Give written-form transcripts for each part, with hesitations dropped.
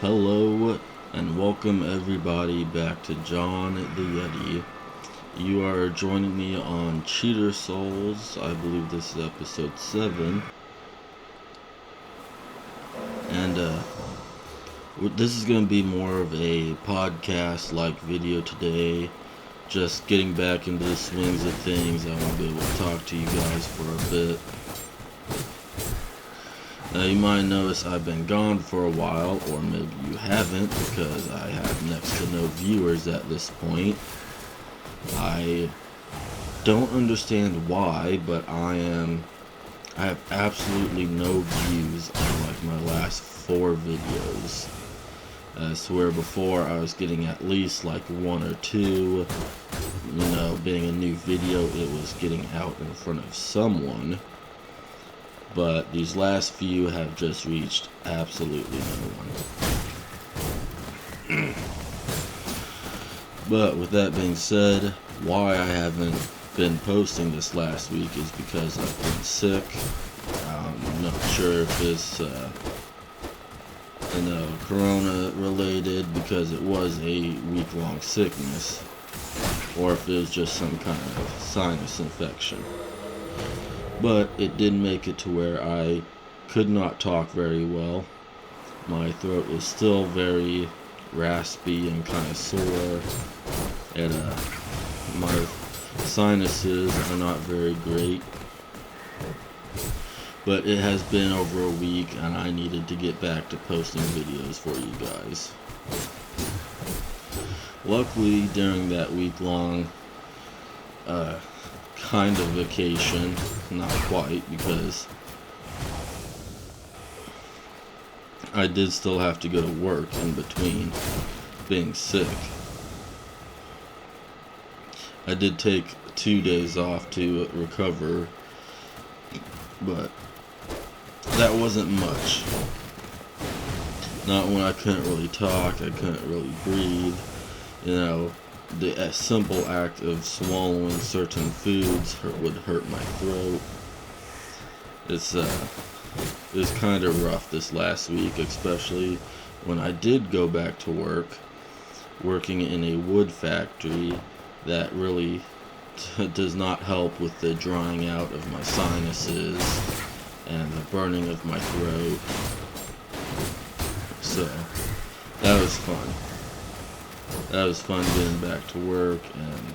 Hello and welcome everybody back to John the Yeti. You are joining me on Cheater Souls. I believe this is episode 7. And this is going to be more of a podcast-like video today. Just getting back into the swings of things. I want to be able to talk to you guys for a bit. Now you might notice I've been gone for a while, or maybe you haven't, because I have next to no viewers at this point. I don't understand why, but I have absolutely no views on like my last 4 videos. I swear before I was getting at least like 1 or 2. You know, being a new video, it was getting out in front of someone. But these last few have just reached absolutely no one. But with that being said, why I haven't been posting this last week is because I've been sick. I'm not sure if it's corona related, because it was a week-long sickness, or if it was just some kind of sinus infection. But it did make it to where I could not talk very well. My throat was still very raspy and kind of sore, and my sinuses are not very great. But it has been over a week, and I needed to get back to posting videos for you guys. Luckily, during that week-long kind of vacation, not quite, because I did still have to go to work in between being sick. I did take 2 days off to recover, but that wasn't much. Not when I couldn't really talk, I couldn't really breathe. You know, the simple act of swallowing certain foods would hurt my throat. It was kind of rough this last week, especially when I did go back to work, working in a wood factory that really does not help with the drying out of my sinuses and the burning of my throat. So, that was fun. That was fun getting back to work and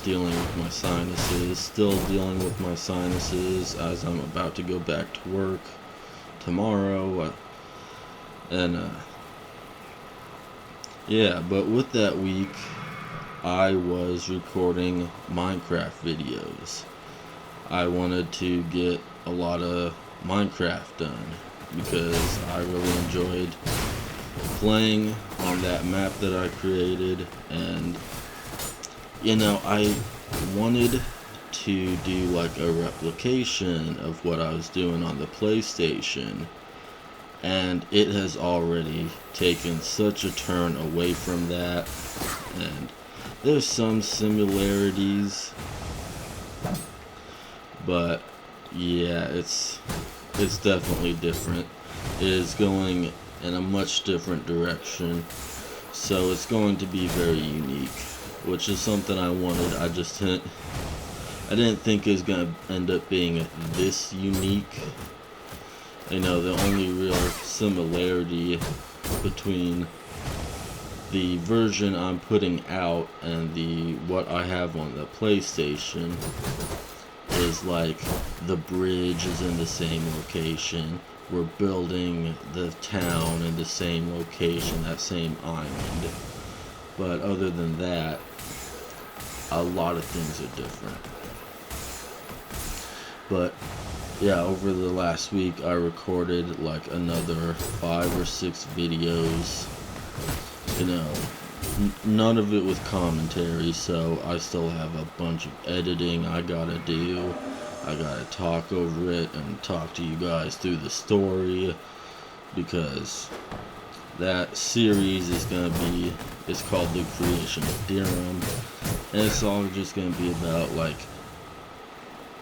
dealing with my sinuses. Still dealing with my sinuses as I'm about to go back to work tomorrow. Yeah, but with that week, I was recording Minecraft videos. I wanted to get a lot of Minecraft done because I really enjoyed playing on that map that I created, and you know, I wanted to do like a replication of what I was doing on the PlayStation, and it has already taken such a turn away from that, and there's some similarities, but yeah, it's definitely different. It is going in a much different direction, so it's going to be very unique, which is something I wanted. I didn't think it was going to end up being this unique. You know, the only real similarity between the version I'm putting out and what I have on the PlayStation is like the bridge is in the same location. We're building the town in the same location, that same island. But other than that, a lot of things are different. But yeah, over the last week I recorded like another 5 or 6 videos. You know, none of it with commentary, so I still have a bunch of editing I gotta do. I gotta talk over it and talk to you guys through the story, because that series is it's called The Creation of Dirham, and it's all just gonna be about like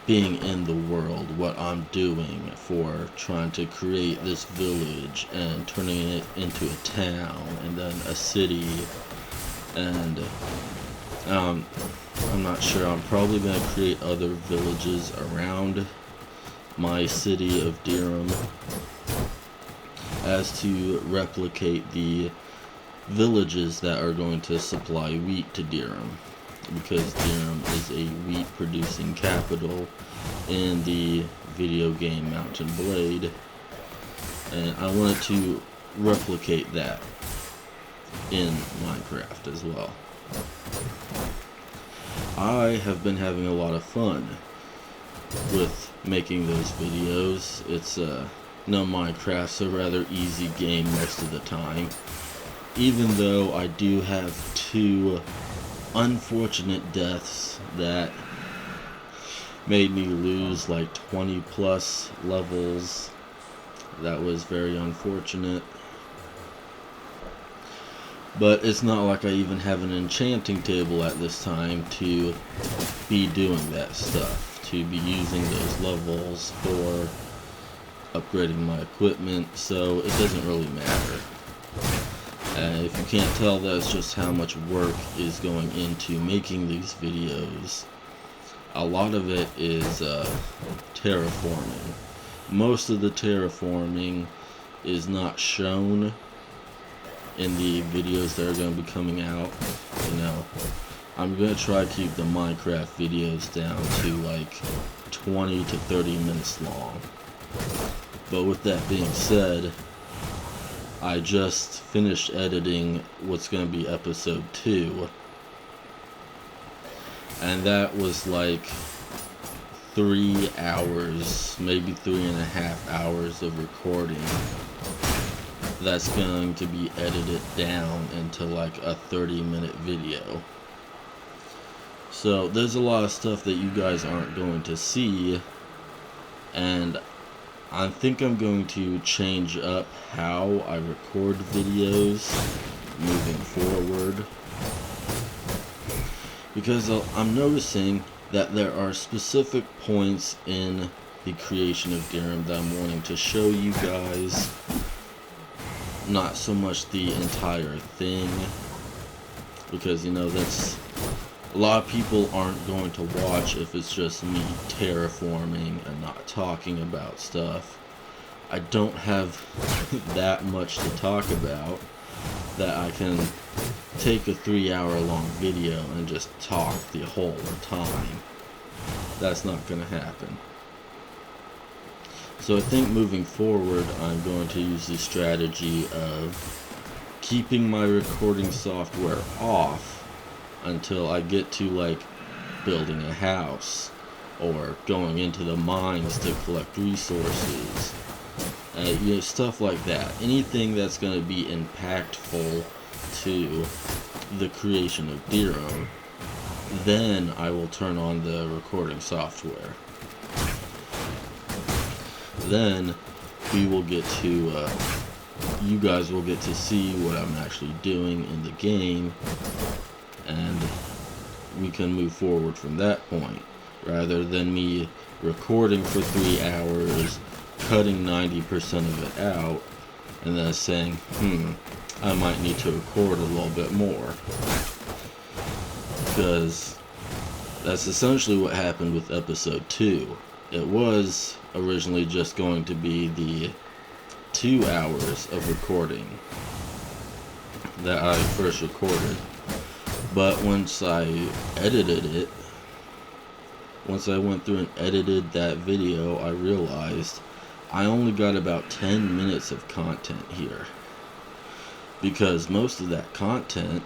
being in the world, what I'm doing for trying to create this village and turning it into a town and then a city. And I'm not sure, I'm probably going to create other villages around my city of Dirham as to replicate the villages that are going to supply wheat to Dirham, because Dirham is a wheat producing capital in the video game Mountain Blade, and I wanted to replicate that in Minecraft as well. I have been having a lot of fun with making those videos. It's Minecraft's a rather easy game most of the time, even though I do have 2 unfortunate deaths that made me lose like 20 plus levels. That was very unfortunate. But it's not like I even have an enchanting table at this time to be doing that stuff, to be using those levels for upgrading my equipment, so it doesn't really matter. If you can't tell, that's just how much work is going into making these videos. A lot of it is terraforming. Most of the terraforming is not shown in the videos that are going to be coming out. You know, I'm going to try to keep the Minecraft videos down to like 20 to 30 minutes long. But with that being said, I just finished editing what's going to be episode 2, and that was like 3 hours, maybe 3.5 hours of recording. That's going to be edited down into like a 30-minute video. So there's a lot of stuff that you guys aren't going to see, and I think I'm going to change up how I record videos moving forward, because I'm noticing that there are specific points in the creation of Dirham that I'm wanting to show you guys. Not so much the entire thing, because you know, that's a lot of people aren't going to watch if it's just me terraforming and not talking about stuff. I don't have that much to talk about that I can take a 3-hour long video and just talk the whole time. That's not going to happen. So I think moving forward, I'm going to use the strategy of keeping my recording software off until I get to like building a house or going into the mines to collect resources. You know, stuff like that. Anything that's going to be impactful to the creation of Dirham, then I will turn on the recording software. Then we will get to, you guys will get to see what I'm actually doing in the game, and we can move forward from that point, rather than me recording for 3 hours, cutting 90% of it out, and then saying, I might need to record a little bit more. Because that's essentially what happened with episode 2. It was originally just going to be the 2 hours of recording that I first recorded. But once I edited it, once I went through and edited that video, I realized I only got about 10 minutes of content here. Because most of that content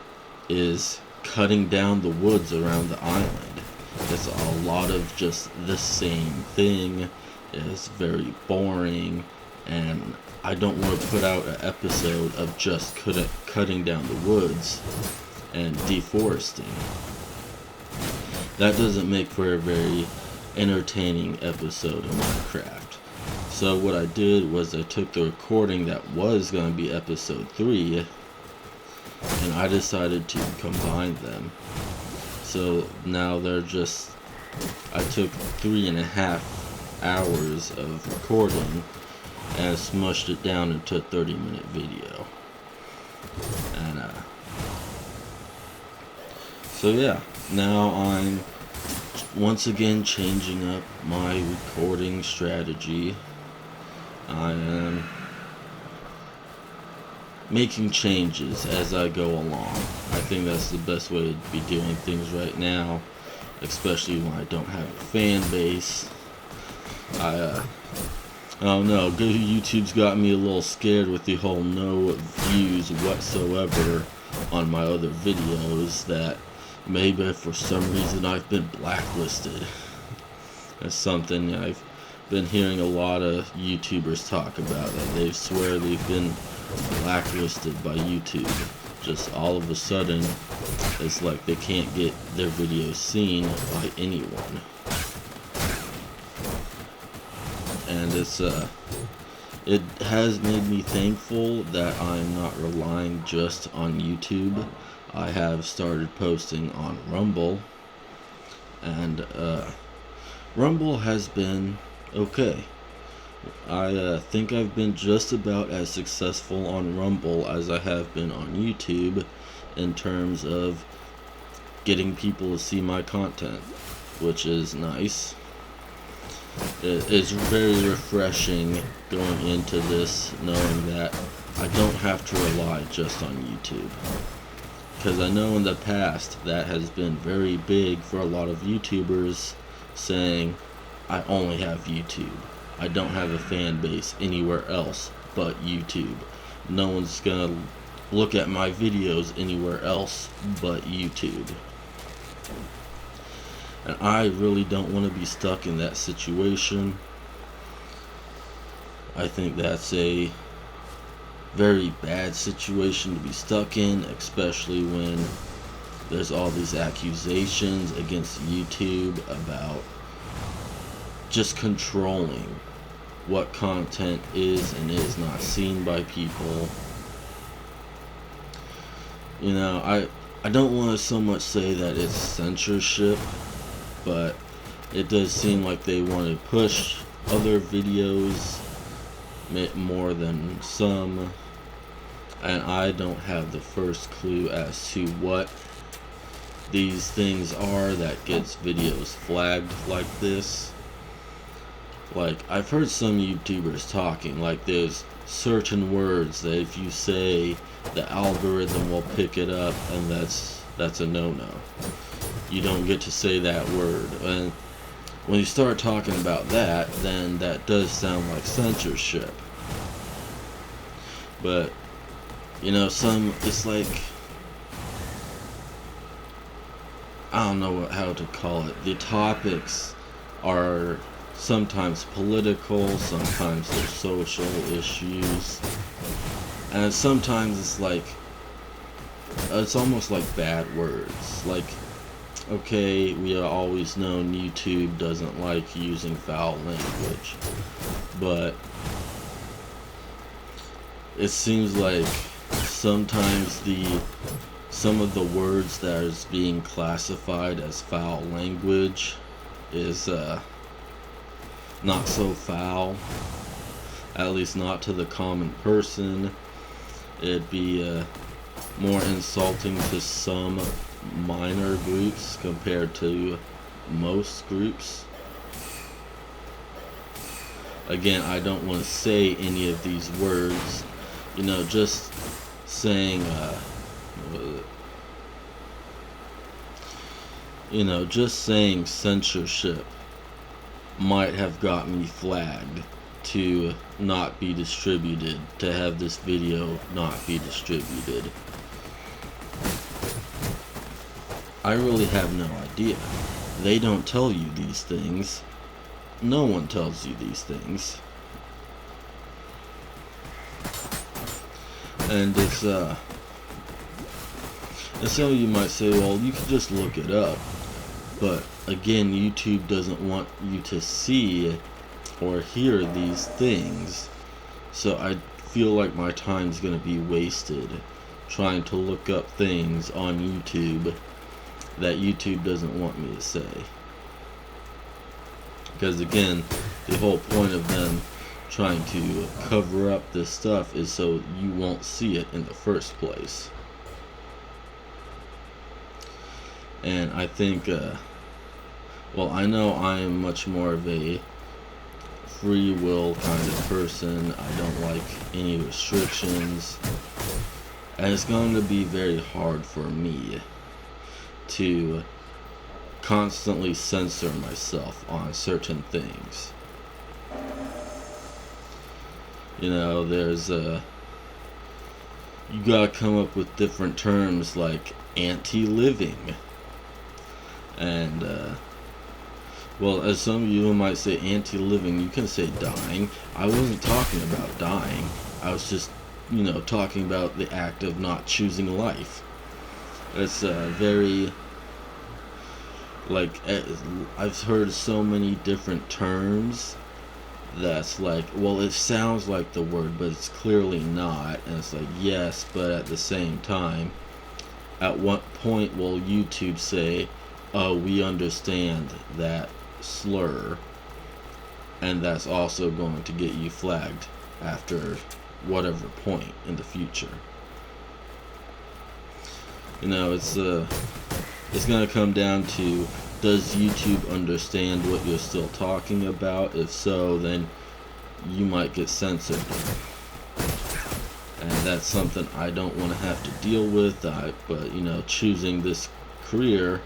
is cutting down the woods around the island. It's a lot of just the same thing. It's very boring, and I don't want to put out an episode of just cutting down the woods and deforesting. That doesn't make for a very entertaining episode of Minecraft. So what I did was I took the recording that was going to be episode 3, and I decided to combine them. So now they're just I took 3.5 hours of recording and smushed it down into a 30-minute video. And so yeah, now I'm once again changing up my recording strategy. I am making changes as I go along. I think that's the best way to be doing things right now, especially when I don't have a fan base. I don't know, YouTube's got me a little scared with the whole no views whatsoever on my other videos, that maybe for some reason I've been blacklisted. That's something I've been hearing a lot of YouTubers talk about, that they swear they've been blacklisted by YouTube. Just all of a sudden, it's like they can't get their videos seen by anyone. And it has made me thankful that I'm not relying just on YouTube. I have started posting on Rumble, and Rumble has been okay. I think I've been just about as successful on Rumble as I have been on YouTube in terms of getting people to see my content, which is nice. It's very refreshing going into this knowing that I don't have to rely just on YouTube. Because I know in the past that has been very big for a lot of YouTubers, saying, I only have YouTube. I don't have a fan base anywhere else but YouTube. No one's gonna look at my videos anywhere else but YouTube. And I really don't want to be stuck in that situation. I think that's a very bad situation to be stuck in, especially when there's all these accusations against YouTube about just controlling what content is and is not seen by people. You know, I don't want to so much say that it's censorship, but it does seem like they want to push other videos more than some, and I don't have the first clue as to what these things are that gets videos flagged like this. Like, I've heard some YouTubers talking like there's certain words that if you say, the algorithm will pick it up, and that's a no-no. You don't get to say that word. And when you start talking about that, then that does sound like censorship. But, you know, it's like, I don't know how to call it. The topics are sometimes political, sometimes they're social issues, and sometimes it's almost like bad words. Like, okay, we have always known YouTube doesn't like using foul language, but it seems like sometimes some of the words that is being classified as foul language is not so foul, at least not to the common person. It'd be more insulting to some minor groups compared to most groups. Again, I don't want to say any of these words. You know, just saying just saying censorship might have got me flagged to not be distributed, to have this video not be distributed. I really have no idea. They don't tell you these things. No one tells you these things. And and some of you might say, well, you can just look it up. But again, YouTube doesn't want you to see or hear these things. So I feel like my time's going to be wasted trying to look up things on YouTube that YouTube doesn't want me to say. Because again, the whole point of them trying to cover up this stuff is so you won't see it in the first place. And I think, well, I know I am much more of a free will kind of person. I don't like any restrictions. And it's going to be very hard for me to constantly censor myself on certain things. You know, there's you gotta come up with different terms like anti-living. And, well, as some of you might say anti-living, you can say dying. I wasn't talking about dying. I was just, you know, talking about the act of not choosing life. It's very, like, I've heard so many different terms that's like, well, it sounds like the word, but it's clearly not. And it's like, yes, but at the same time, at what point will YouTube say, oh, we understand that slur, and that's also going to get you flagged after whatever point in the future? You know, it's gonna come down to, does YouTube understand what you're still talking about? If so, then you might get censored. And that's something I don't want to have to deal with. But, you know, choosing this career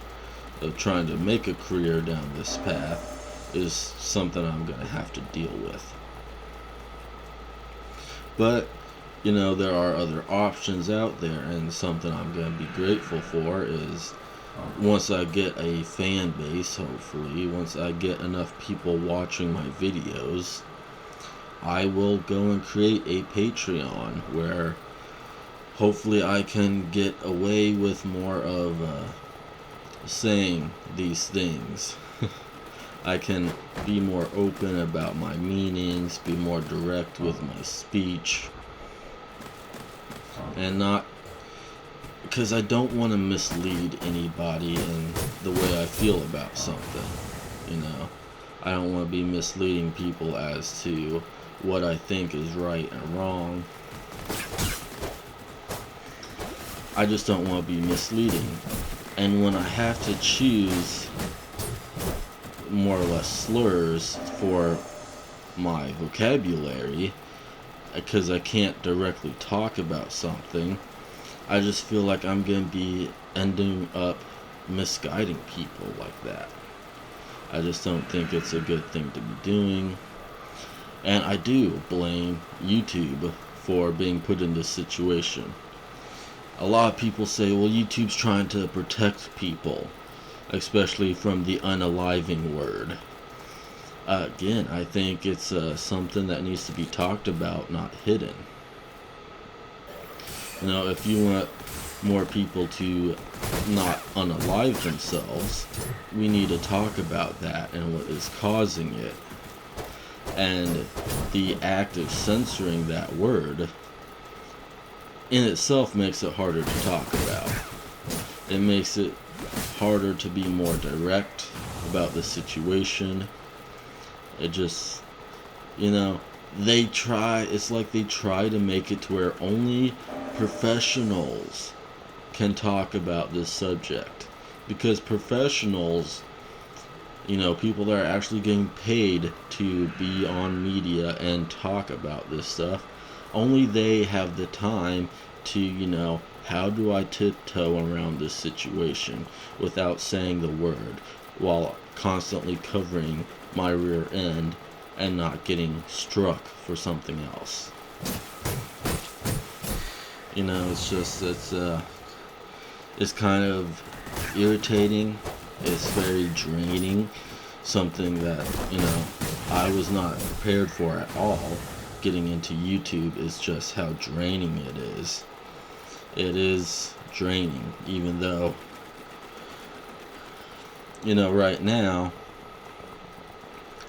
of trying to make a career down this path is something I'm going to have to deal with. But, you know, there are other options out there, and something I'm going to be grateful for is, once I get a fan base, hopefully, once I get enough people watching my videos, I will go and create a Patreon where hopefully I can get away with more of saying these things. I can be more open about my meanings, be more direct with my speech, and not, because I don't want to mislead anybody in the way I feel about something. You know, I don't want to be misleading people as to what I think is right and wrong. I just don't want to be misleading. And when I have to choose more or less slurs for my vocabulary, because I can't directly talk about something, I just feel like I'm going to be ending up misguiding people like that. I just don't think it's a good thing to be doing. And I do blame YouTube for being put in this situation. A lot of people say, well, YouTube's trying to protect people, especially from the unaliving word. Again, I think it's something that needs to be talked about, not hidden. You know, if you want more people to not unalive themselves, we need to talk about that and what is causing it. And the act of censoring that word in itself makes it harder to talk about. It makes it harder to be more direct about the situation. It just, you know, it's like they try to make it to where only professionals can talk about this subject. Because professionals, you know, people that are actually getting paid to be on media and talk about this stuff, only they have the time to, you know, how do I tiptoe around this situation without saying the word, while constantly covering my rear end and not getting struck for something else. You know, it's just, it's kind of irritating. It's very draining. Something that, you know, I was not prepared for at all. Getting into YouTube is just how draining it is. It is draining, even though, you know, right now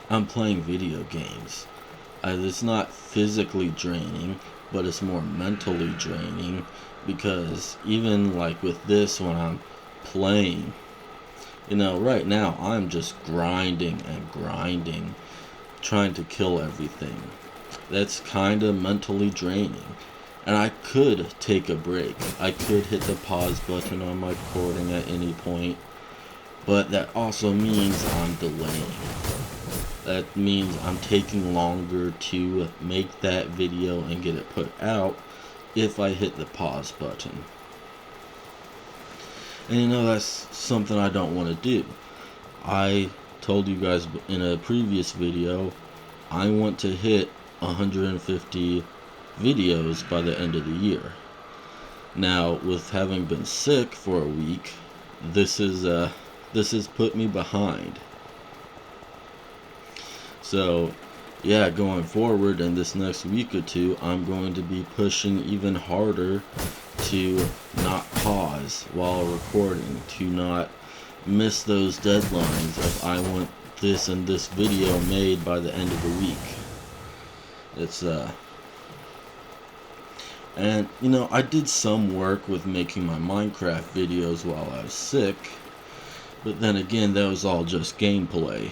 I'm playing video games. It's not physically draining, but it's more mentally draining, because even like with this, when I'm playing, You know, right now I'm just grinding and grinding, trying to kill everything. That's kind of mentally draining. And I could take a break. I could hit the pause button on my recording at any point, but that also means I'm delaying. That means I'm taking longer to make that video and get it put out if I hit the pause button. And you know, that's something I don't want to do. I told you guys in a previous video, I want to hit 150 videos by the end of the year. Now, with having been sick for a week, this has put me behind. So, yeah, going forward in this next week or two, I'm going to be pushing even harder to not pause while recording, to not miss those deadlines of I want this and this video made by the end of the week. And you know, I did some work with making my Minecraft videos while I was sick, but then again, that was all just gameplay.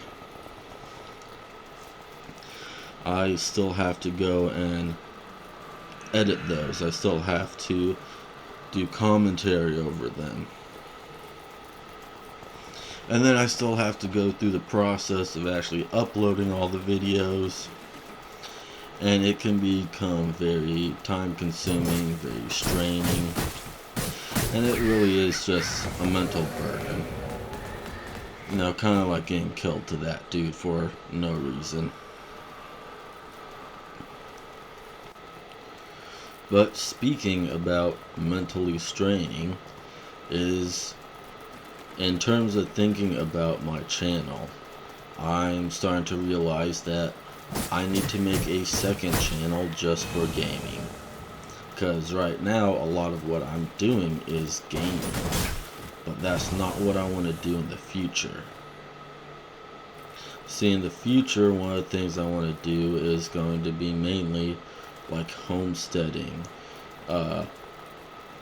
I still have to go and edit those. I still have to do commentary over them. And then I still have to go through the process of actually uploading all the videos. And it can become very time consuming, very straining. And it really is just a mental burden. You know, kind of like getting killed to that dude for no reason. But speaking about mentally straining, is in terms of thinking about my channel, I'm starting to realize that I need to make a second channel just for gaming. Because right now, a lot of what I'm doing is gaming. But that's not what I want to do in the future. See, in the future, one of the things I want to do is going to be mainly like homesteading,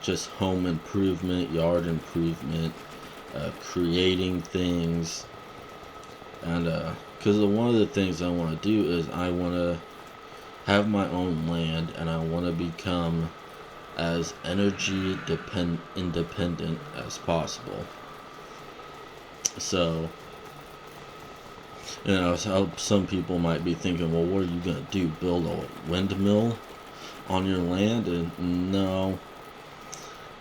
just home improvement, yard improvement, creating things, and because one of the things I want to do is I want to have my own land, and I want to become as energy independent as possible. So, you know, some people might be thinking, well, what are you going to do? Build a windmill on your land? And no,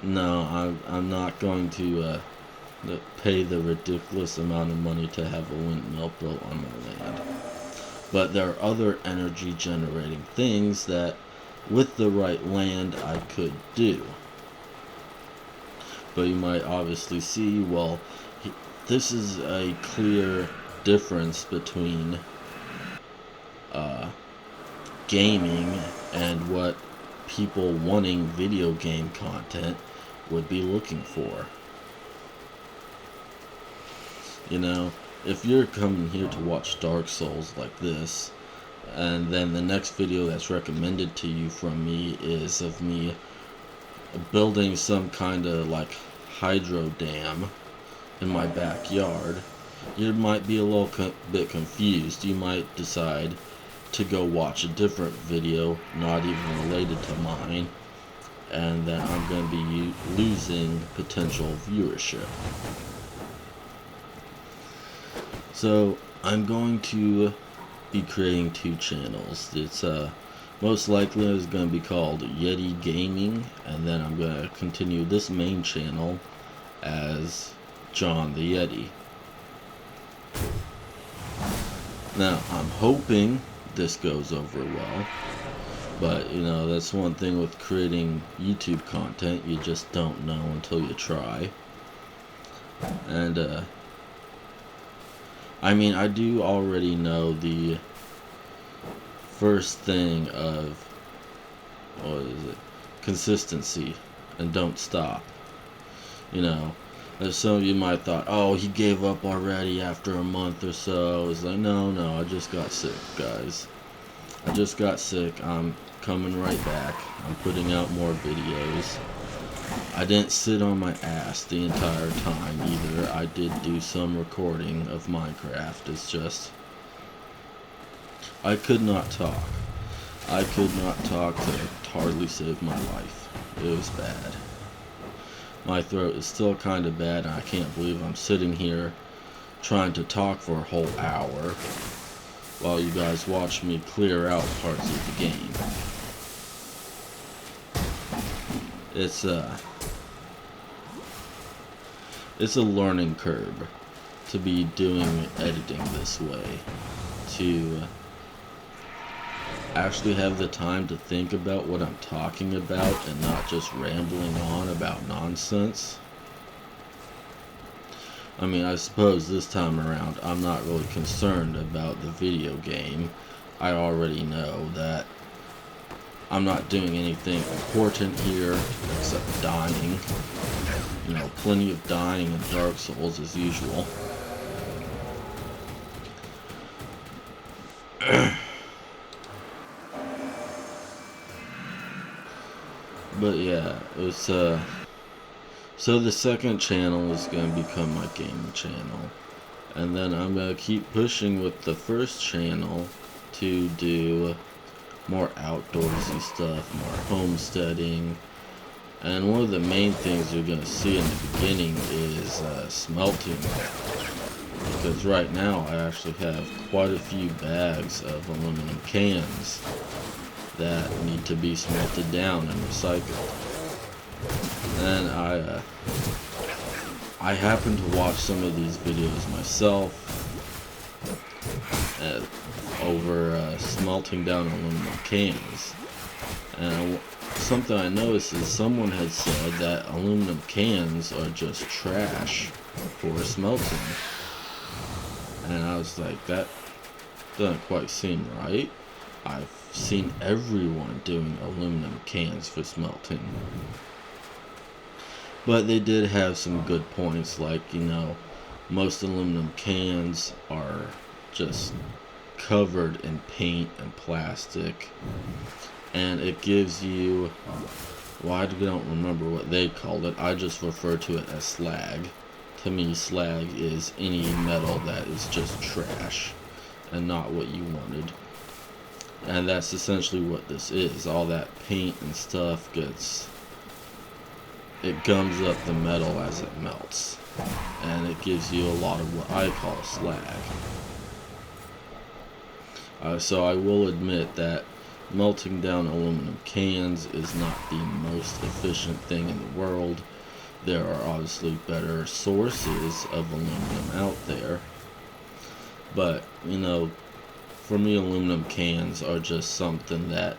I'm not going to pay the ridiculous amount of money to have a windmill built on my land. But there are other energy generating things that, with the right land, I could do. But you might obviously see, well, this is a clear difference between gaming and what people wanting video game content would be looking for. You know, if you're coming here to watch Dark Souls like this, and then the next video that's recommended to you from me is of me building some kind of like hydro dam in my backyard, you might be a little bit confused. You might decide to go watch a different video, not even related to mine, and then I'm going to be losing potential viewership. So I'm going to be creating two channels. It's most likely is going to be called Yeti Gaming, and then I'm going to continue this main channel as John the Yeti. Now, I'm hoping this goes over well, but you know, that's one thing with creating YouTube content, you just don't know until you try. And I mean, I do already know the first thing of, what is it, consistency, and don't stop. You know, some of you might have thought, oh, he gave up already after a month or so. It's like, no, I just got sick, guys. I just got sick. I'm coming right back. I'm putting out more videos. I didn't sit on my ass the entire time either. I did do some recording of Minecraft. It's just, I could not talk. I could not talk to hardly save my life. It was bad. My throat is still kind of bad, and I can't believe I'm sitting here trying to talk for a whole hour while you guys watch me clear out parts of the game. It's a learning curve to be doing editing this way, to actually have the time to think about what I'm talking about and not just rambling on about nonsense. I mean, I suppose this time around I'm not really concerned about the video game. I already know that I'm not doing anything important here except dying. You know, plenty of dying in Dark Souls as usual. But yeah, it's so the second channel is gonna become my gaming channel, and then I'm gonna keep pushing with the first channel to do more outdoorsy stuff, more homesteading, and one of the main things you're gonna see in the beginning is smelting, because right now I actually have quite a few bags of aluminum cans that need to be smelted down and recycled. And I happen to watch some of these videos myself over smelting down aluminum cans. And something I noticed is someone had said that aluminum cans are just trash for smelting. And I was like, that doesn't quite seem right. I've seen everyone doing aluminum cans for smelting. But they did have some good points, like, you know, most aluminum cans are just covered in paint and plastic, and it gives you, well, I don't remember what they called it, I just refer to it as slag. To me, slag is any metal that is just trash and not what you wanted. And that's essentially what this is. All that paint and stuff it gums up the metal as it melts, and it gives you a lot of what I call slag. So I will admit that melting down aluminum cans is not the most efficient thing in the world. There are obviously better sources of aluminum out there, but, you know, for me, aluminum cans are just something that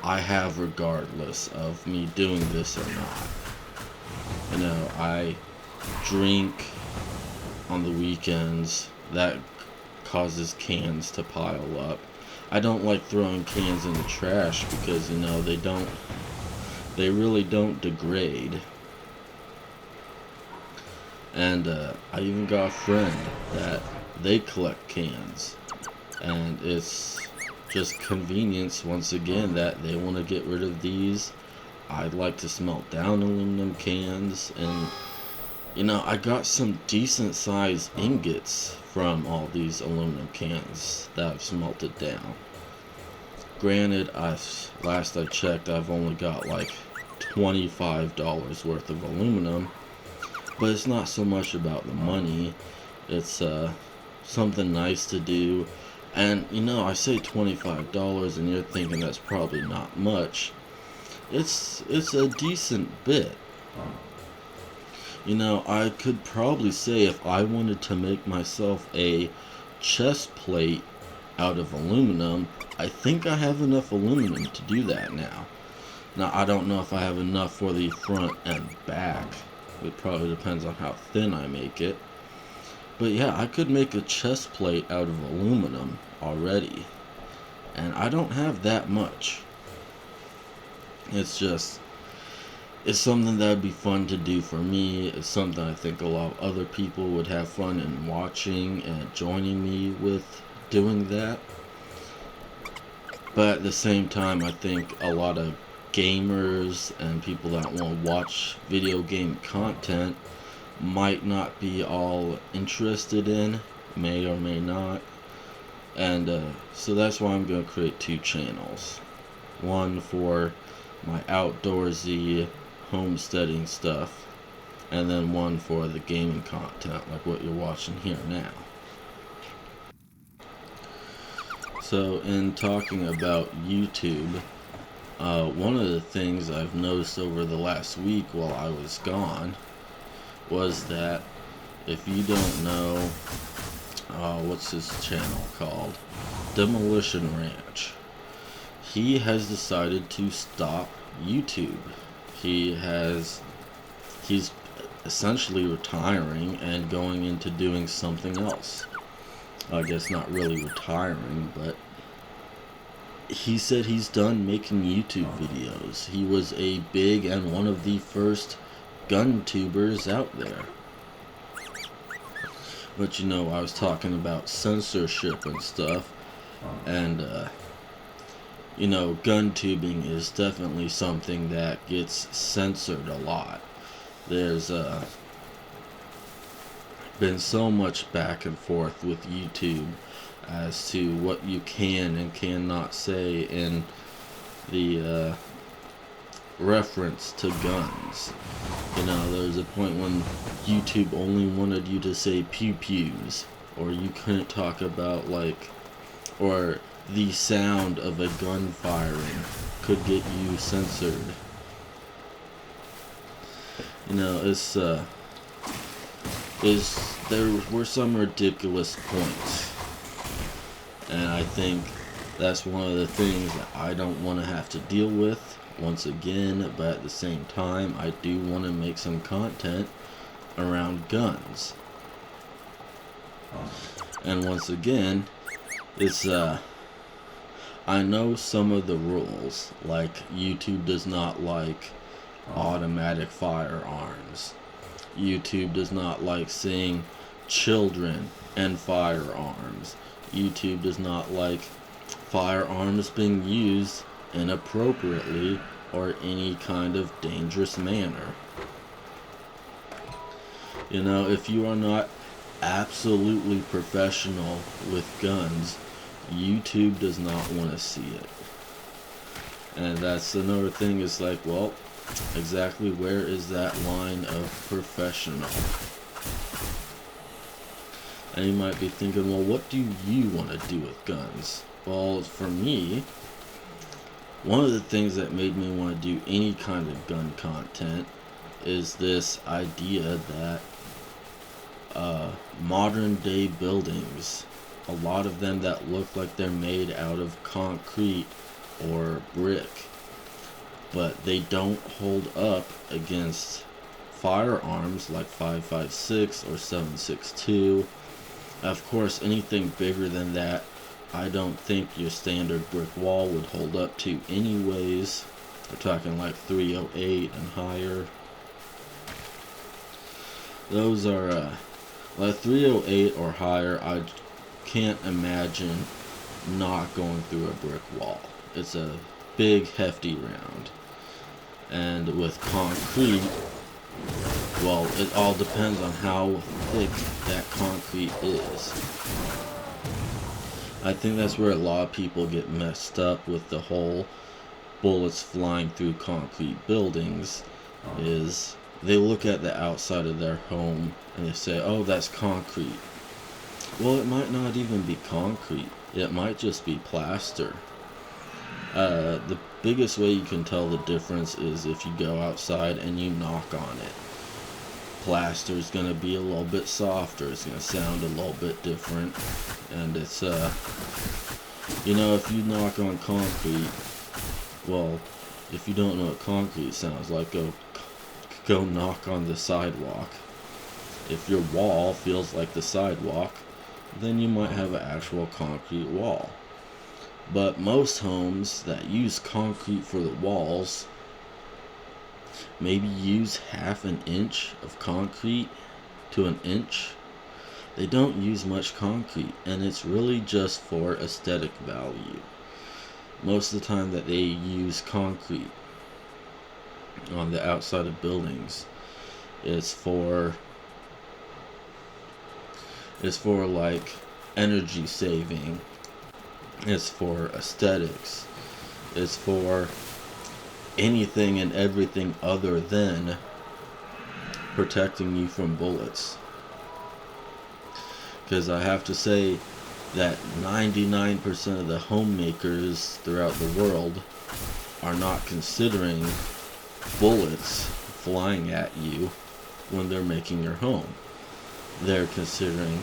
I have regardless of me doing this or not. You know, I drink on the weekends. That causes cans to pile up. I don't like throwing cans in the trash because, you know, they really don't degrade. And I even got a friend that they collect cans. And it's just convenience, once again, that they want to get rid of these. I'd like to smelt down aluminum cans, and, you know, I got some decent sized ingots from all these aluminum cans that I've smelted down. Granted, last I checked, I've only got like $25 worth of aluminum, but it's not so much about the money. It's something nice to do. And, you know, I say $25 and you're thinking that's probably not much. It's a decent bit. You know, I could probably say if I wanted to make myself a chest plate out of aluminum, I think I have enough aluminum to do that now. Now, I don't know if I have enough for the front and back. It probably depends on how thin I make it. But yeah, I could make a chest plate out of aluminum already. And I don't have that much. It's something that would be fun to do for me. It's something I think a lot of other people would have fun in watching and joining me with doing that. But at the same time, I think a lot of gamers and people that want to watch video game content might not be all interested in, may or may not. And so that's why I'm going to create two channels. One for my outdoorsy homesteading stuff, and then one for the gaming content like what you're watching here now. So in talking about YouTube, one of the things I've noticed over the last week while I was gone was that if you don't know, what's his channel called? Demolition Ranch. He has decided to stop YouTube. He's essentially retiring and going into doing something else. I guess not really retiring, but he said he's done making YouTube videos. He was a big and one of the first gun tubers out there. But you know, I was talking about censorship and stuff, and you know, gun tubing is definitely something that gets censored a lot. There's been so much back and forth with YouTube as to what you can and cannot say in the reference to guns. You know, there's a point when YouTube only wanted you to say pew-pews, or you couldn't talk about, like, or the sound of a gun firing could get you censored. You know, there were some ridiculous points, and I think that's one of the things that I don't want to have to deal with once again, but at the same time I do want to make some content around guns. And once again, it's I know some of the rules, like YouTube does not like automatic firearms. YouTube does not like seeing children and firearms. YouTube does not like firearms being used inappropriately or any kind of dangerous manner. You know, if you are not absolutely professional with guns, YouTube does not want to see it. And that's another thing, is like, well, exactly where is that line of professional? And you might be thinking, well, what do you want to do with guns? Well, for me, one of the things that made me want to do any kind of gun content is this idea that modern day buildings, a lot of them that look like they're made out of concrete or brick, but they don't hold up against firearms like 5.56 or 7.62. Of course, anything bigger than that, I don't think your standard brick wall would hold up to anyways. We're talking like 308 and higher. Those are like 308 or higher. I can't imagine not going through a brick wall. It's a big, hefty round. And with concrete, well, it all depends on how thick that concrete is. I think that's where a lot of people get messed up with the whole bullets flying through concrete buildings, is they look at the outside of their home and they say, oh, that's concrete. Well, it might not even be concrete. It might just be plaster. The biggest way you can tell the difference is if you go outside and you knock on it. Plaster is going to be a little bit softer. It's going to sound a little bit different. And it's, you know, if you knock on concrete, well, if you don't know what concrete sounds like, go knock on the sidewalk. If your wall feels like the sidewalk, then you might have an actual concrete wall. But most homes that use concrete for the walls maybe use half an inch of concrete to an inch. They don't use much concrete, and it's really just for aesthetic value most of the time that they use concrete. on the outside of buildings. It's for like energy saving. It's for aesthetics. It's for anything and everything other than protecting you from bullets. Because I have to say that 99% of the homemakers throughout the world are not considering bullets flying at you when they're making your home. They're considering,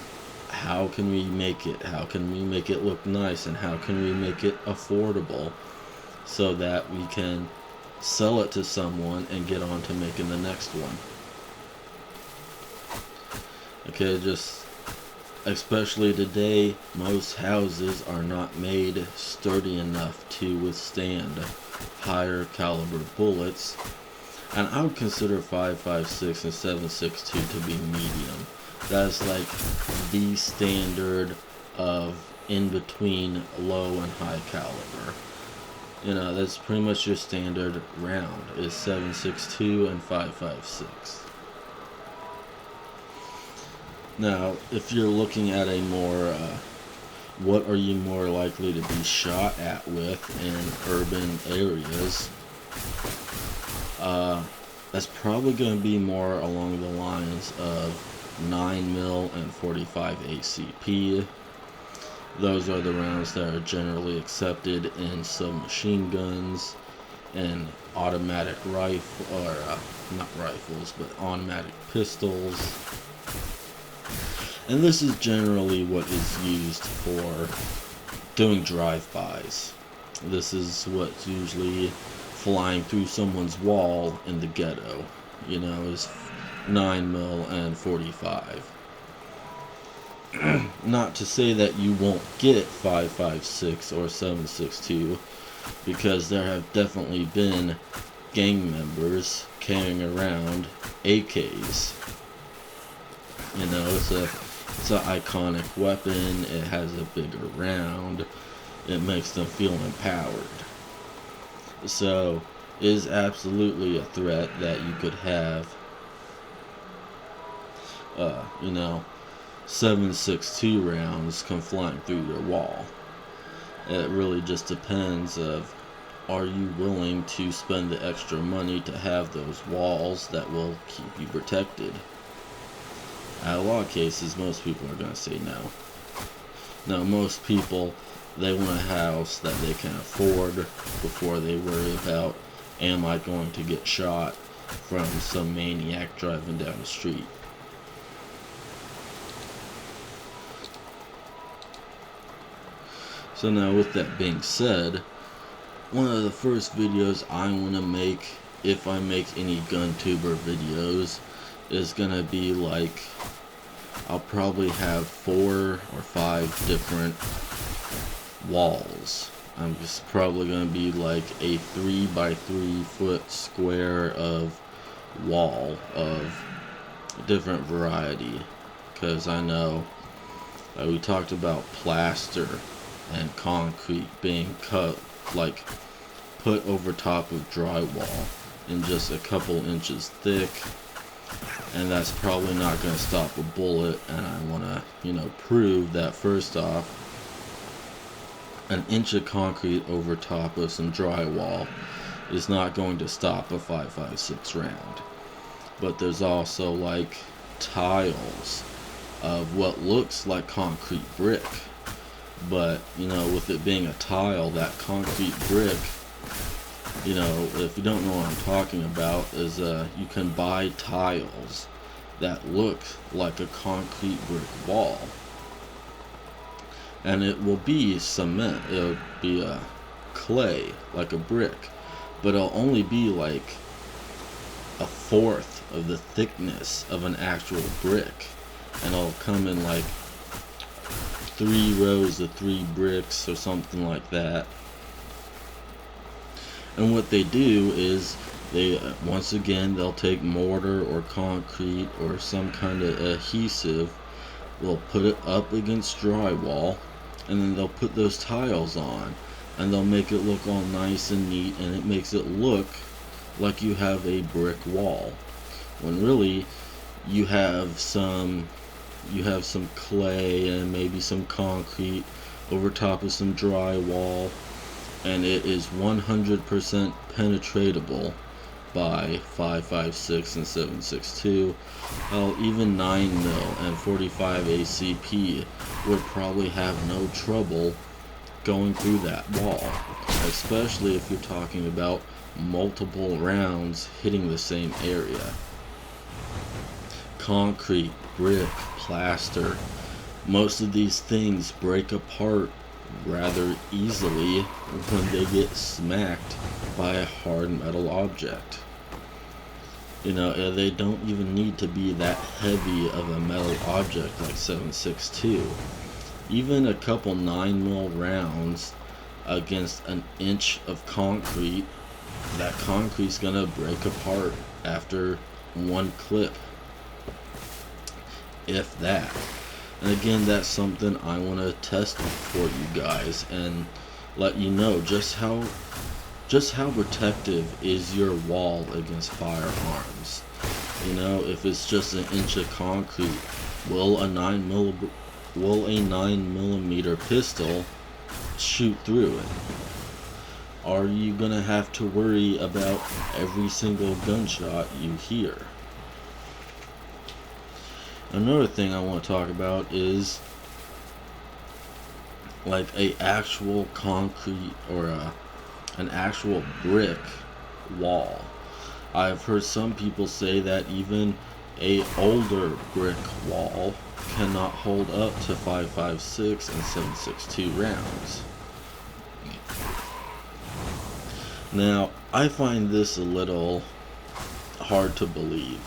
how can we make it look nice, and how can we make it affordable so that we can sell it to someone and get on to making the next one. Okay, just especially today, most houses are not made sturdy enough to withstand higher caliber bullets, and I would consider 5.56 and 7.62 to be medium. That's like the standard of in between low and high caliber. You know, that's pretty much your standard round is 7.62 and 5.56. Now, if you're looking at a more, what are you more likely to be shot at with in urban areas, that's probably going to be more along the lines of 9mm and 45 ACP. Those are the rounds that are generally accepted in submachine guns and automatic rifle, or not rifles, but automatic pistols. And this is generally what is used for doing drive-bys. This is what's usually flying through someone's wall in the ghetto, you know, is 9mm and 45. Not to say that you won't get 5.56 or 7.62, because there have definitely been gang members carrying around AKs. You know, it's an iconic weapon. It has a bigger round. It makes them feel empowered. So, it is absolutely a threat that you could have, 7.62 rounds come flying through your wall. It really just depends of, are you willing to spend the extra money to have those walls that will keep you protected? In a lot of cases, most people are going to say no. Now, most people, they want a house that they can afford before they worry about, am I going to get shot from some maniac driving down the street? So now, with that being said, one of the first videos I want to make, if I make any gun tuber videos, is gonna be like, I'll probably have 4 or 5 different walls. I'm just probably gonna be like a 3x3 foot square of wall of different variety, because I know we talked about plaster and concrete being cut, like put over top of drywall and just a couple inches thick, and that's probably not going to stop a bullet. And I want to, prove that first off, an inch of concrete over top of some drywall is not going to stop a 5.56 round. But there's also like tiles of what looks like concrete brick, but with it being a tile, that concrete brick, if you don't know what I'm talking about, is you can buy tiles that look like a concrete brick wall, and it will be cement, it'll be a clay like a brick, but it'll only be like 1/4 of the thickness of an actual brick, and it'll come in like 3 rows of 3 bricks or something like that. And what they do is they'll take mortar or concrete or some kind of adhesive, they'll put it up against drywall, and then they'll put those tiles on, and they'll make it look all nice and neat, and it makes it look like you have a brick wall, when really you have some clay and maybe some concrete over top of some drywall, and it is 100% penetratable by 5.56 and 7.62. Well, even 9mm and 45 ACP would probably have no trouble going through that wall, especially if you're talking about multiple rounds hitting the same area. Concrete, brick, plaster, most of these things break apart rather easily when they get smacked by a hard metal object. They don't even need to be that heavy of a metal object like 7.62. Even a couple 9mm rounds against an inch of concrete, that concrete's gonna break apart after one clip, if that. And again, that's something I want to test for you guys and let you know just how protective is your wall against firearms. If it's just an inch of concrete, will a 9mm pistol shoot through it? Are you gonna have to worry about every single gunshot you hear? Another thing I want to talk about is like a actual concrete or an actual brick wall. I've heard some people say that even a older brick wall cannot hold up to 5.56 and 7.62 rounds. Now, I find this a little hard to believe,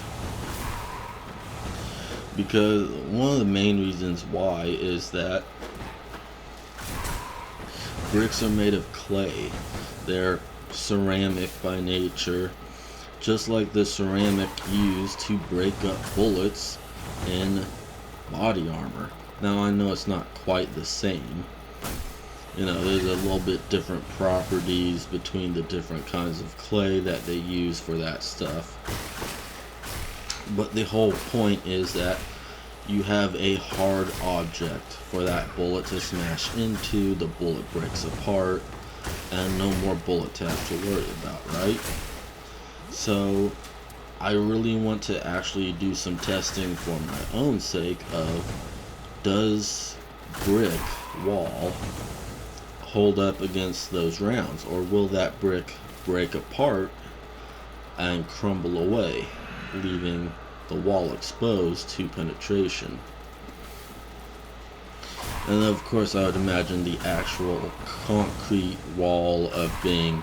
because one of the main reasons why is that bricks are made of clay. They're ceramic by nature, just like the ceramic used to break up bullets in body armor. Now, I know it's not quite the same. There's a little bit different properties between the different kinds of clay that they use for that stuff. But the whole point is that you have a hard object for that bullet to smash into, the bullet breaks apart, and no more bullets to have to worry about, right? So I really want to actually do some testing for my own sake of, does brick wall hold up against those rounds, or will that brick break apart and crumble away, leaving the wall exposed to penetration? And of course, I would imagine the actual concrete wall of being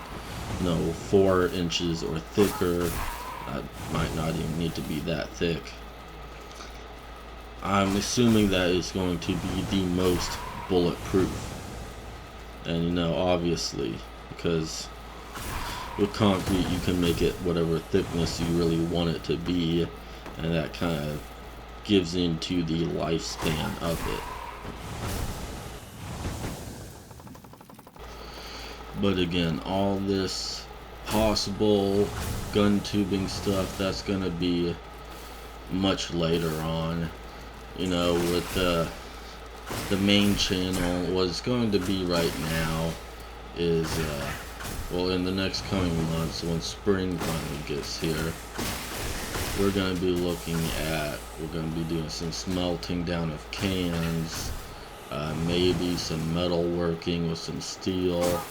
4 inches or thicker. Might not even need to be that thick. I'm assuming that is going to be the most bulletproof. And obviously, because with concrete you can make it whatever thickness you really want it to be, and that kind of gives into the lifespan of it. But again, all this possible gun tubing stuff, that's gonna be much later on. With the main channel, what's going to be right now is in the next coming months, when spring finally gets here, we're going to be doing some smelting down of cans, maybe some metal working with some steel,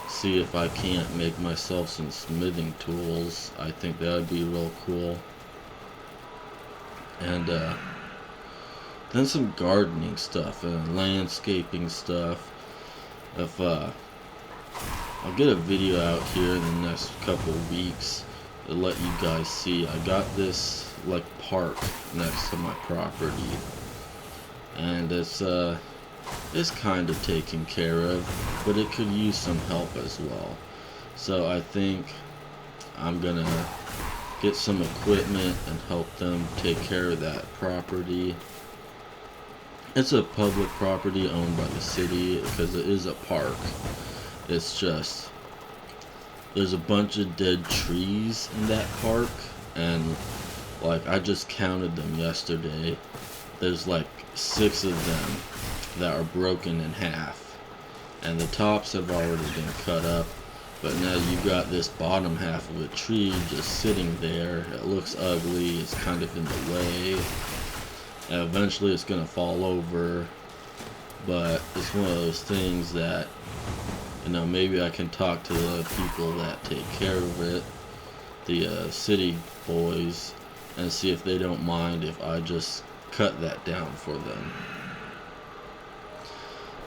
see if I can't make myself some smithing tools. I think that would be real cool. And then some gardening stuff and landscaping stuff. If I'll get a video out here in the next couple of weeks to let you guys see. I got this like park next to my property, and it's kind of taken care of, but it could use some help as well. So I think I'm gonna get some equipment and help them take care of that property. It's a public property owned by the city because it is a park. It's just there's a bunch of dead trees in that park, and like I just counted them yesterday. There's like 6 of them that are broken in half, and the tops have already been cut up, but now you've got this bottom half of a tree just sitting there. It looks ugly, it's kind of in the way, and eventually it's gonna fall over. But it's one of those things that, maybe I can talk to the people that take care of it, the city boys, and see if they don't mind if I just cut that down for them.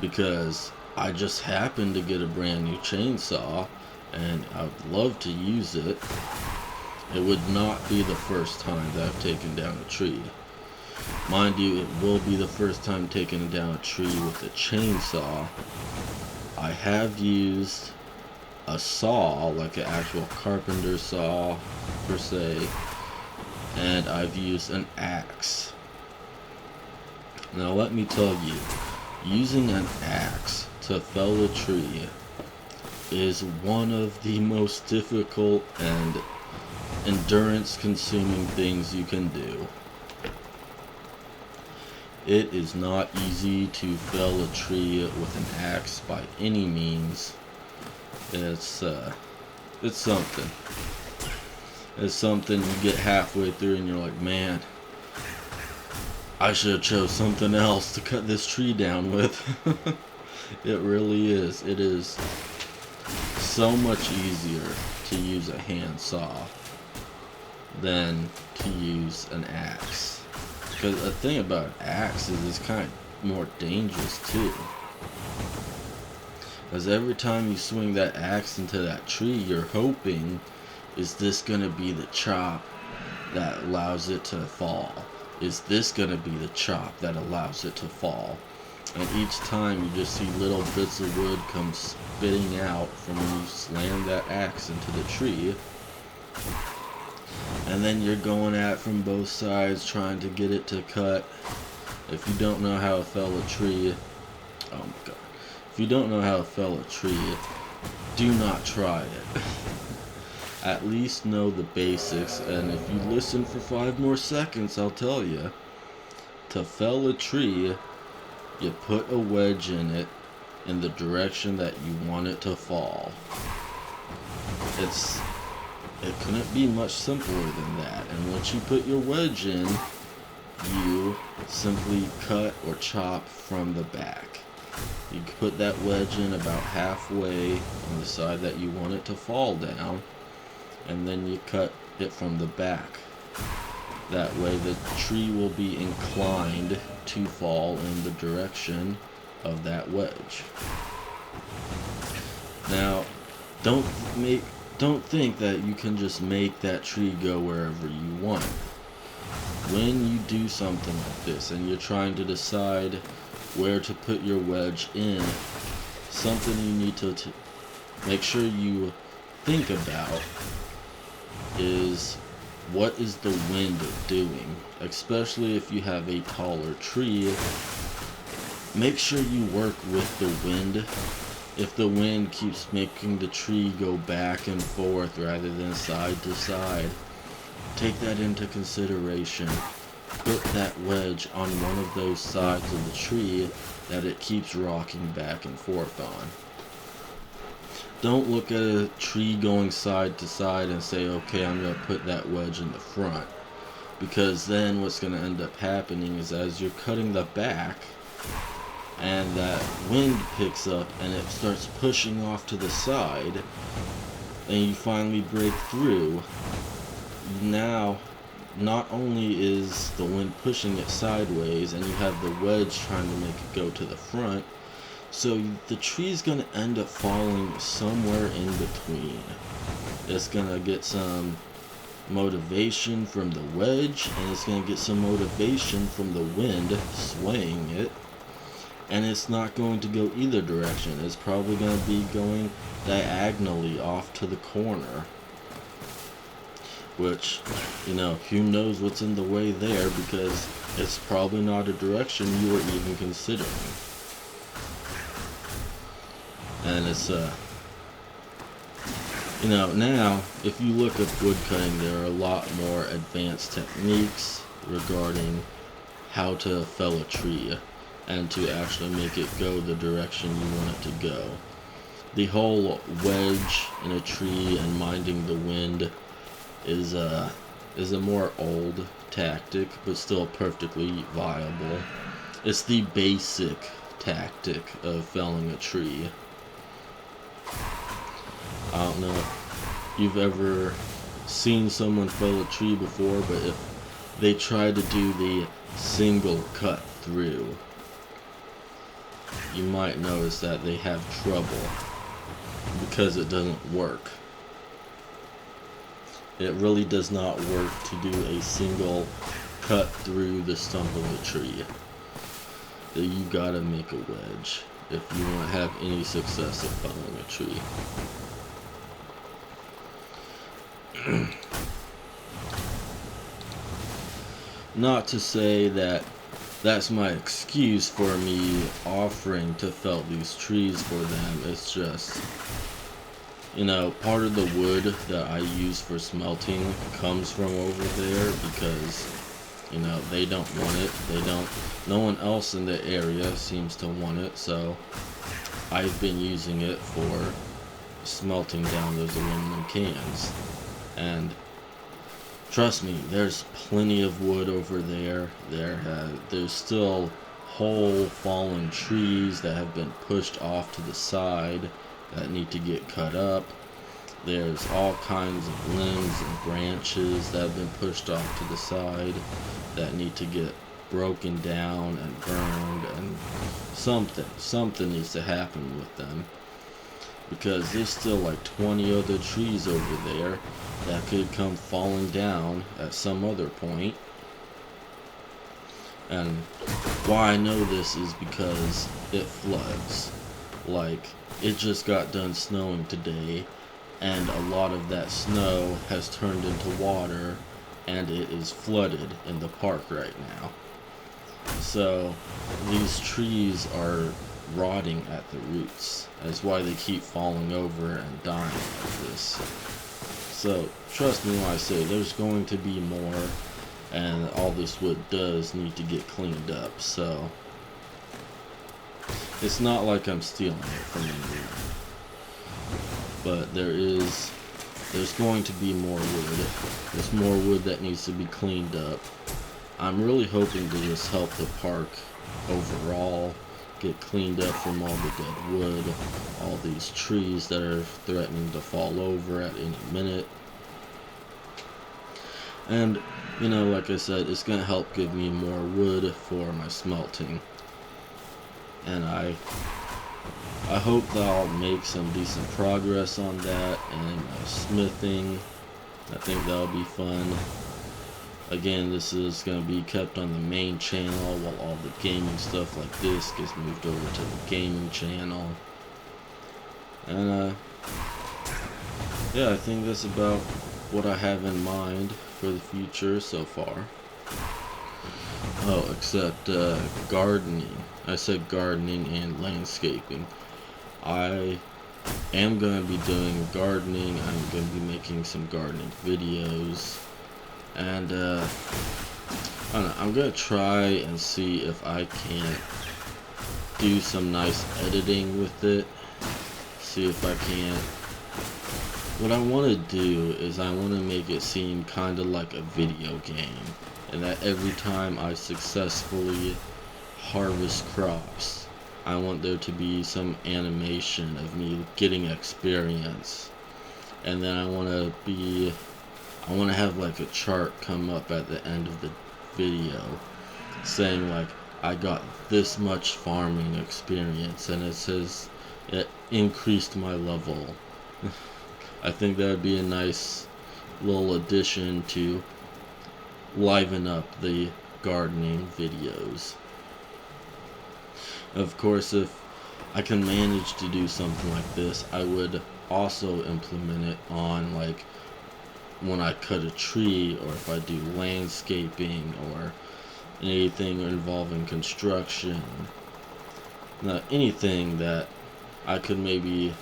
Because I just happened to get a brand new chainsaw, and I'd love to use it. It would not be the first time that I've taken down a tree. Mind you, it will be the first time taking down a tree with a chainsaw. I have used a saw, like an actual carpenter saw per se, and I've used an axe. Now let me tell you, using an axe to fell a tree is one of the most difficult and endurance consuming things you can do. It is not easy to fell a tree with an axe by any means. It's something. It's something you get halfway through and you're like, man, I should have chose something else to cut this tree down with. It really is. It is so much easier to use a hand saw than to use an axe. Because the thing about an axe is it's kind of more dangerous too. Because every time you swing that axe into that tree, you're hoping, is this going to be the chop that allows it to fall? Is this going to be the chop that allows it to fall? And each time you just see little bits of wood come spitting out from when you slam that axe into the tree. And then you're going at it from both sides trying to get it to cut. If you don't know how to fell a tree, oh my god. If you don't know how to fell a tree, do not try it. At least know the basics, and if you listen for 5 more seconds, I'll tell you. To fell a tree, you put a wedge in it in the direction that you want it to fall. It couldn't be much simpler than that. And once you put your wedge in, you simply cut or chop from the back. You put that wedge in about halfway on the side that you want it to fall down, and then you cut it from the back. That way the tree will be inclined to fall in the direction of that wedge. Now, don't think that you can just make that tree go wherever you want. When you do something like this and you're trying to decide where to put your wedge in, something you need to make sure you think about is, what is the wind doing? Especially if you have a taller tree, make sure you work with the wind. If the wind keeps making the tree go back and forth rather than side to side, take that into consideration. Put that wedge on one of those sides of the tree that it keeps rocking back and forth on. Don't look at a tree going side to side and say, okay, I'm going to put that wedge in the front. Because then what's going to end up happening is, as you're cutting the back, and that wind picks up and it starts pushing off to the side, and you finally break through, now not only is the wind pushing it sideways and you have the wedge trying to make it go to the front, so the tree's going to end up falling somewhere in between. It's going to get some motivation from the wedge, and it's going to get some motivation from the wind swaying it. And it's not going to go either direction. It's probably going to be going diagonally off to the corner. Which, who knows what's in the way there, because it's probably not a direction you were even considering. Now, if you look up woodcutting, there are a lot more advanced techniques regarding how to fell a tree and to actually make it go the direction you want it to go. The whole wedge in a tree and minding the wind is a more old tactic, but still perfectly viable. It's the basic tactic of felling a tree. I don't know if you've ever seen someone fell a tree before, but if they try to do the single cut through, you might notice that they have trouble because it doesn't work. It really does not work to do a single cut through the stump of a tree. You gotta make a wedge if you want to have any success at felling a tree. Not to say that that's my excuse for me offering to fell these trees for them. It's just, part of the wood that I use for smelting comes from over there because, they don't want it. No one else in the area seems to want it, so I've been using it for smelting down those aluminum cans. And trust me, there's plenty of wood over there. There's still whole fallen trees that have been pushed off to the side that need to get cut up. There's all kinds of limbs and branches that have been pushed off to the side that need to get broken down and burned, and something needs to happen with them, because there's still like 20 other trees over there that could come falling down at some other point. And why I know this is because it floods. Like, it just got done snowing today, and a lot of that snow has turned into water, and it is flooded in the park right now. So these trees are rotting at the roots. That's why they keep falling over and dying like this. So trust me when I say there's going to be more, and all this wood does need to get cleaned up. So it's not like I'm stealing it from anywhere, but there's going to be more wood. There's more wood that needs to be cleaned up. I'm really hoping to just help the park overall get cleaned up from all the dead wood, all these trees that are threatening to fall over at any minute. And, like I said, it's going to help give me more wood for my smelting. And I hope that I'll make some decent progress on that, and smithing. I think that'll be fun. Again, this is going to be kept on the main channel while all the gaming stuff like this gets moved over to the gaming channel. And yeah, I think that's about what I have in mind for the future so far. Oh, except gardening. I said gardening and landscaping. I am going to be doing gardening. I'm going to be making some gardening videos. And I don't know, I'm going to try and see if I can't do some nice editing with it. See if I can't. What I want to do is I want to make it seem kind of like a video game. And that every time I successfully harvest crops, I want there to be some animation of me getting experience. And then I want to have like a chart come up at the end of the video saying like I got this much farming experience, and it says it increased my level. I think that would be a nice little addition to liven up the gardening videos. Of course, if I can manage to do something like this, I would also implement it on like when I cut a tree, or if I do landscaping, or anything involving construction. Now, anything that I could maybe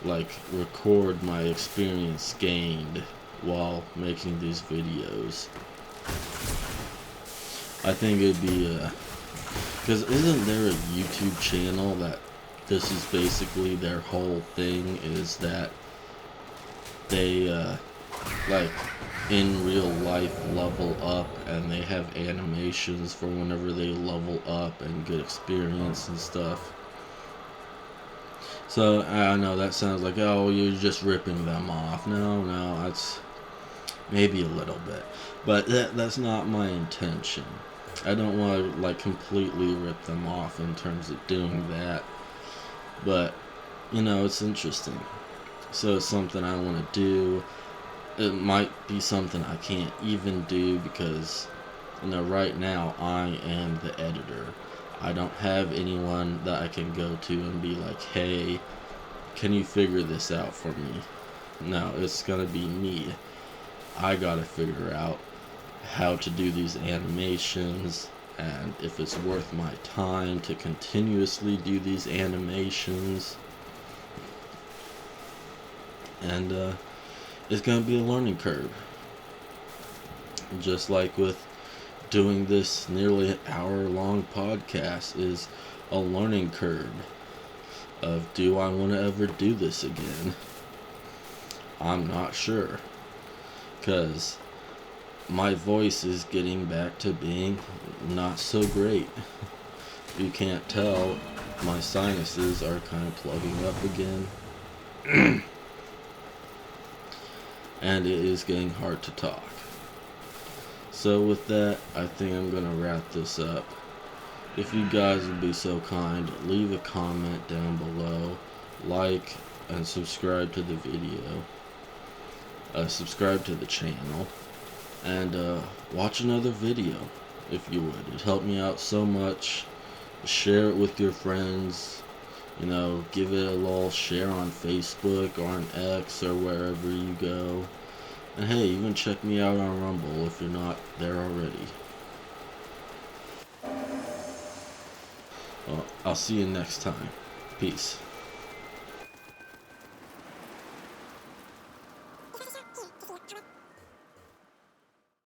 like record my experience gained while making these videos. I think it'd be because isn't there a YouTube channel that this is basically their whole thing, is that they like in real life level up, and they have animations for whenever they level up and get experience and stuff. So I know that sounds like, oh, you're just ripping them off. No, that's maybe a little bit, but that's not my intention. I don't want to like completely rip them off in terms of doing that, but it's interesting. So it's something I want to do. It might be something I can't even do because right now I am the editor. I don't have anyone that I can go to and be like, hey, can you figure this out for me? No, it's gonna be me. I gotta figure out how to do these animations, and if it's worth my time to continuously do these animations. And it's gonna be a learning curve. Just like with doing this nearly an hour-long podcast is a learning curve of, do I want to ever do this again? I'm not sure, because my voice is getting back to being not so great. You can't tell, my sinuses are kind of plugging up again. And it is getting hard to talk. So with that, I think I'm going to wrap this up. If you guys would be so kind, leave a comment down below, like and subscribe to the video, subscribe to the channel, and watch another video if you would. It'd help me out so much. Share it with your friends, give it a little share on Facebook or on X or wherever you go. And hey, even check me out on Rumble if you're not there already. Well, I'll see you next time. Peace.